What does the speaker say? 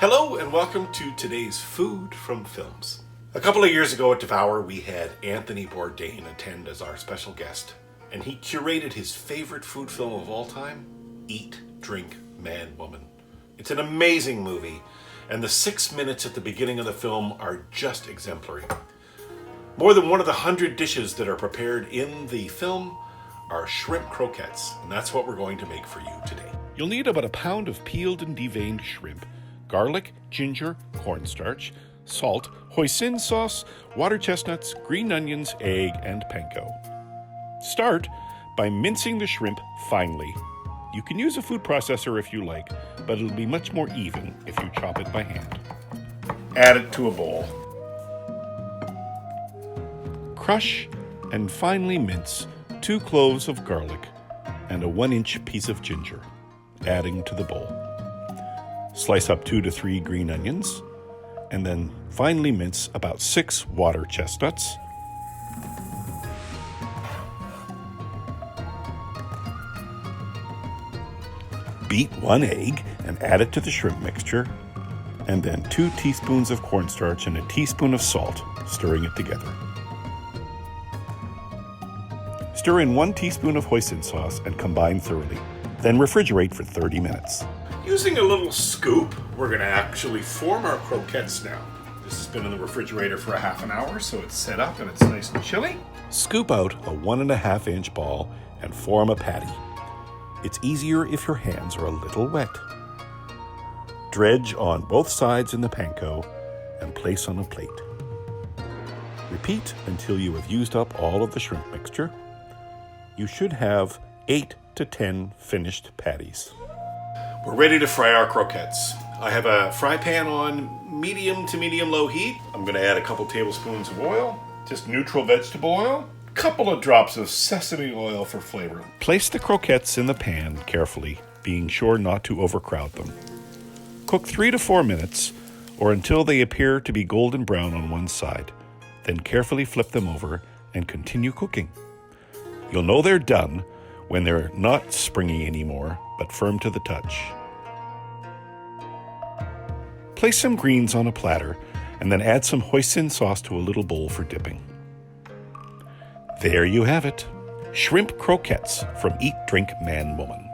Hello and welcome to today's Food from Films. A couple of years ago at Devour, we had Anthony Bourdain attend as our special guest, and he curated his favorite food film of all time, Eat, Drink, Man, Woman. It's an amazing movie, and the 6 minutes at the beginning of the film are just exemplary. More than one of the 100 dishes that are prepared in the film are shrimp croquettes, and that's what we're going to make for you today. You'll need about a pound of peeled and deveined shrimp, garlic, ginger, cornstarch, salt, hoisin sauce, water chestnuts, green onions, egg, and panko. Start by mincing the shrimp finely. You can use a food processor if you like, but it'll be much more even if you chop it by hand. Add it to a bowl. Crush and finely mince 2 cloves of garlic and a 1-inch piece of ginger, adding to the bowl. Slice up 2 to 3 green onions, and then finely mince about 6 water chestnuts. Beat 1 egg and add it to the shrimp mixture, and then 2 teaspoons of cornstarch and a teaspoon of salt, stirring it together. Stir in 1 teaspoon of hoisin sauce and combine thoroughly. Then refrigerate for 30 minutes. Using a little scoop, we're going to actually form our croquettes now. This has been in the refrigerator for a half an hour, so it's set up and it's nice and chilly. Scoop out a 1.5-inch ball and form a patty. It's easier if your hands are a little wet. Dredge on both sides in the panko and place on a plate. Repeat until you have used up all of the shrimp mixture. You should have 8 to 10 finished patties. We're ready to fry our croquettes. I have a fry pan on medium to medium-low heat. I'm going to add a couple tablespoons of oil, just neutral vegetable oil, a couple of drops of sesame oil for flavor. Place the croquettes in the pan carefully, being sure not to overcrowd them. Cook 3 to 4 minutes, or until they appear to be golden brown on one side. Then carefully flip them over and continue cooking. You'll know they're done when they're not springy anymore, but firm to the touch. Place some greens on a platter and then add some hoisin sauce to a little bowl for dipping. There you have it, shrimp croquettes from Eat, Drink, Man, Woman.